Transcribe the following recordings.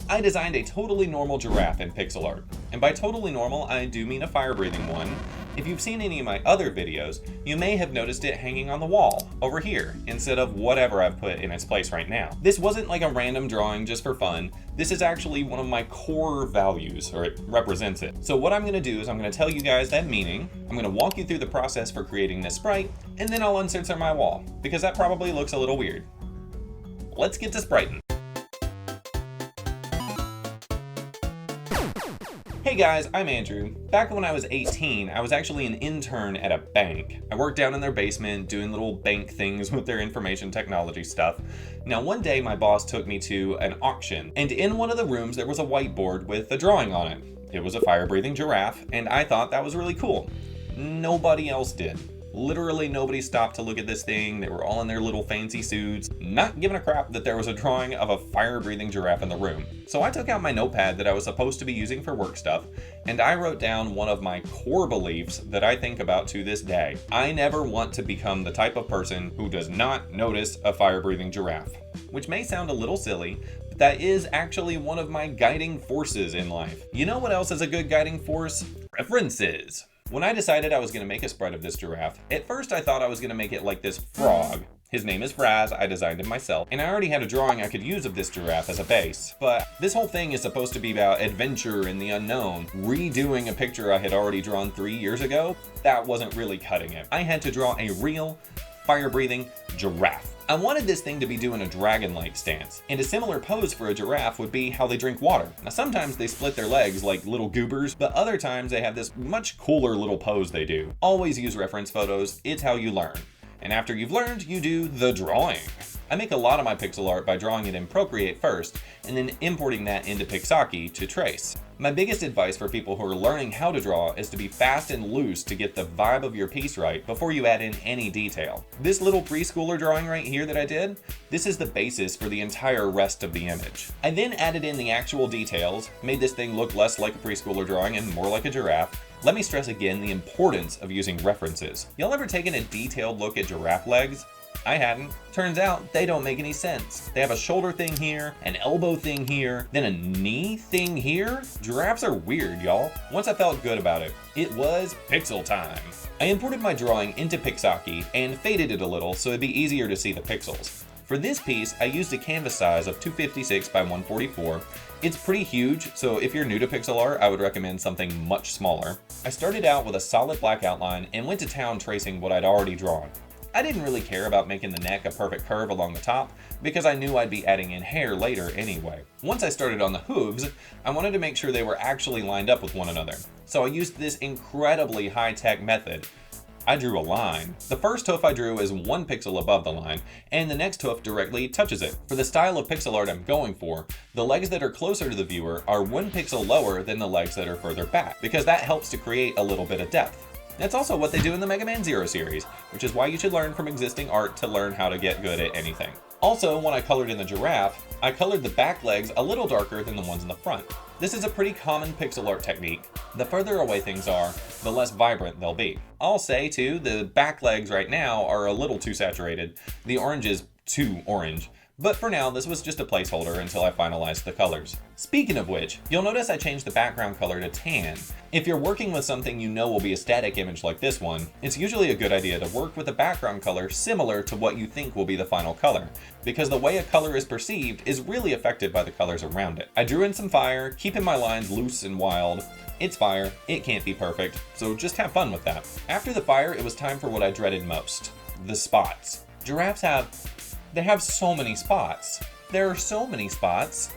I designed a totally normal giraffe in pixel art. And by totally normal, I do mean a fire-breathing one. If you've seen any of my other videos, you may have noticed it hanging on the wall, over here, instead of whatever I've put in its place right now. This wasn't like a random drawing just for fun. This is actually one of my core values, or it represents it. So what I'm gonna do is I'm gonna tell you guys that meaning, I'm gonna walk you through the process for creating this sprite, and then I'll insert my wall, because that probably looks a little weird. Let's get to spriting. Hey guys, I'm Andrew. Back when I was 18, I was actually an intern at a bank. I worked down in their basement doing little bank things with their information technology stuff. Now one day my boss took me to an auction, and in one of the rooms there was a whiteboard with a drawing on it. It was a fire-breathing giraffe, and I thought that was really cool. Nobody else did. Literally nobody stopped to look at this thing. They were all in their little fancy suits, not giving a crap that there was a drawing of a fire-breathing giraffe in the room. So I took out my notepad that I was supposed to be using for work stuff, and I wrote down one of my core beliefs that I think about to this day. I never want to become the type of person who does not notice a fire-breathing giraffe. Which may sound a little silly, but that is actually one of my guiding forces in life. You know what else is a good guiding force? References. When I decided I was going to make a sprite of this giraffe, at first I thought I was going to make it like this frog. His name is Fraz, I designed him myself, and I already had a drawing I could use of this giraffe as a base. But this whole thing is supposed to be about adventure in the unknown. Redoing a picture I had already drawn 3 years ago, that wasn't really cutting it. I had to draw a real, fire-breathing giraffe. I wanted this thing to be doing a dragon-like stance, and a similar pose for a giraffe would be how they drink water. Now sometimes they split their legs like little goobers, but other times they have this much cooler little pose they do. Always use reference photos, it's how you learn. And after you've learned, you do the drawing. I make a lot of my pixel art by drawing it in Procreate first, and then importing that into Pixaki to trace. My biggest advice for people who are learning how to draw is to be fast and loose to get the vibe of your piece right before you add in any detail. This little preschooler drawing right here that I did, this is the basis for the entire rest of the image. I then added in the actual details, made this thing look less like a preschooler drawing and more like a giraffe. Let me stress again the importance of using references. Y'all ever taken a detailed look at giraffe legs? I hadn't. Turns out they don't make any sense. They have a shoulder thing here, an elbow thing here, then a knee thing here. Giraffes are weird, y'all. Once I felt good about it, it was pixel time. I imported my drawing into Pixaki and faded it a little so it'd be easier to see the pixels. For this piece, I used a canvas size of 256 by 144. It's pretty huge, so if you're new to pixel art, I would recommend something much smaller. I started out with a solid black outline and went to town tracing what I'd already drawn. I didn't really care about making the neck a perfect curve along the top because I knew I'd be adding in hair later anyway. Once I started on the hooves, I wanted to make sure they were actually lined up with one another. So I used this incredibly high-tech method. I drew a line. The first hoof I drew is 1 pixel above the line, and the next hoof directly touches it. For the style of pixel art I'm going for, the legs that are closer to the viewer are 1 pixel lower than the legs that are further back, because that helps to create a little bit of depth. That's also what they do in the Mega Man Zero series, which is why you should learn from existing art to learn how to get good at anything. Also, when I colored in the giraffe, I colored the back legs a little darker than the ones in the front. This is a pretty common pixel art technique. The further away things are, the less vibrant they'll be. I'll say too, the back legs right now are a little too saturated. The orange is too orange. But for now, this was just a placeholder until I finalized the colors. Speaking of which, you'll notice I changed the background color to tan. If you're working with something you know will be a static image like this one, it's usually a good idea to work with a background color similar to what you think will be the final color, because the way a color is perceived is really affected by the colors around it. I drew in some fire, keeping my lines loose and wild. It's fire, it can't be perfect, so just have fun with that. After the fire, it was time for what I dreaded most, the spots. Giraffes have so many spots. There are so many spots.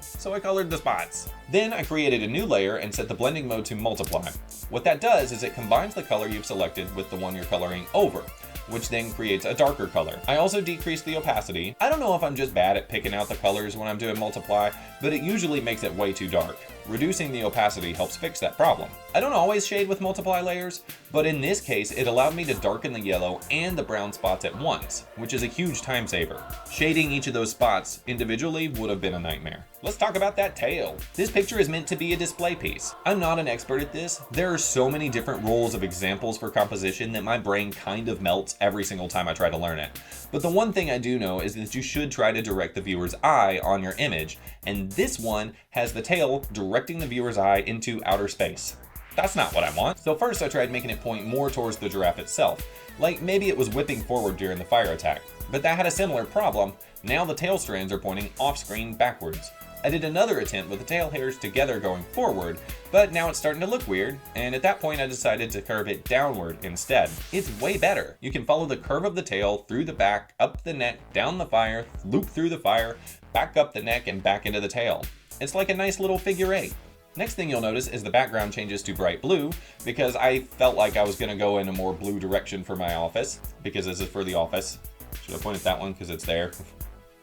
So I colored the spots. Then I created a new layer and set the blending mode to multiply. What that does is it combines the color you've selected with the one you're coloring over, which then creates a darker color. I also decreased the opacity. I don't know if I'm just bad at picking out the colors when I'm doing multiply, but it usually makes it way too dark. Reducing the opacity helps fix that problem. I don't always shade with multiply layers, but in this case, it allowed me to darken the yellow and the brown spots at once, which is a huge time saver. Shading each of those spots individually would have been a nightmare. let's talk about that tail. This picture is meant to be a display piece. I'm not an expert at this. There are so many different rules of examples for composition that my brain kind of melts every single time I try to learn it. But the one thing I do know is that you should try to direct the viewer's eye on your image, and this one has the tail directing the viewer's eye into outer space. That's not what I want. So first I tried making it point more towards the giraffe itself, like maybe it was whipping forward during the fire attack. But that had a similar problem. Now the tail strands are pointing off screen backwards. I did another attempt with the tail hairs together going forward, but now it's starting to look weird, and at that point I decided to curve it downward instead. It's way better. You can follow the curve of the tail through the back, up the neck, down the fire, loop through the fire, back up the neck, and back into the tail. It's like a nice little figure eight. Next thing you'll notice is the background changes to bright blue, because I felt like I was going to go in a more blue direction for my office, because this is for the office. Should have pointed that one because it's there.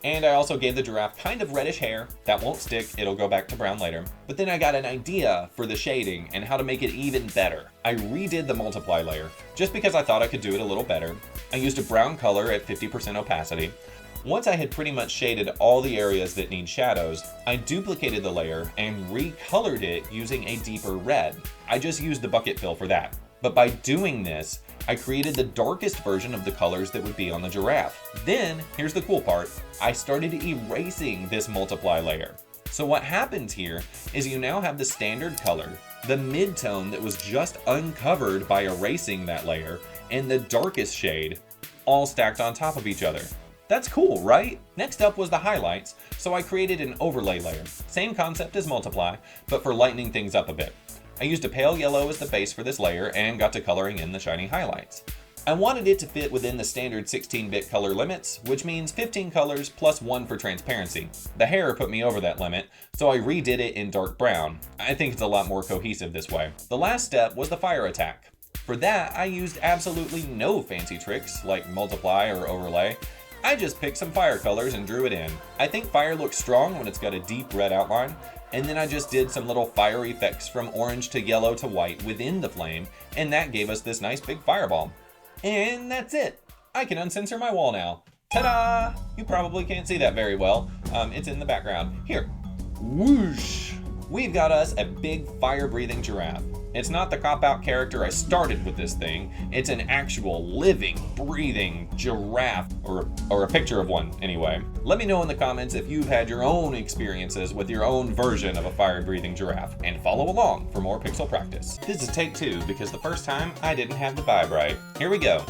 And I also gave the giraffe kind of reddish hair. That won't stick, it'll go back to brown later. But then I got an idea for the shading and how to make it even better. I redid the multiply layer, just because I thought I could do it a little better. I used a brown color at 50% opacity. Once I had pretty much shaded all the areas that need shadows, I duplicated the layer and recolored it using a deeper red. I just used the bucket fill for that. But by doing this, I created the darkest version of the colors that would be on the giraffe. Then, here's the cool part, I started erasing this multiply layer. So what happens here is you now have the standard color, the mid-tone that was just uncovered by erasing that layer, and the darkest shade, all stacked on top of each other. That's cool, right? Next up was the highlights, so I created an overlay layer. Same concept as multiply, but for lightening things up a bit. I used a pale yellow as the base for this layer and got to coloring in the shiny highlights. I wanted it to fit within the standard 16-bit color limits, which means 15 colors plus 1 for transparency. The hair put me over that limit, so I redid it in dark brown. I think it's a lot more cohesive this way. The last step was the fire attack. For that, I used absolutely no fancy tricks like multiply or overlay. I just picked some fire colors and drew it in. I think fire looks strong when it's got a deep red outline, and then I just did some little fire effects from orange to yellow to white within the flame, and that gave us this nice big fireball. And that's it. I can uncensor my wall now. Ta-da! You probably can't see that very well. It's in the background. Here. Whoosh! We've got us a big fire-breathing giraffe. It's not the cop-out character I started with this thing. It's an actual living, breathing giraffe, or a picture of one anyway. Let me know in the comments if you've had your own experiences with your own version of a fire-breathing giraffe, and follow along for more pixel practice. This is take 2 because the first time I didn't have the vibe right. Here we go.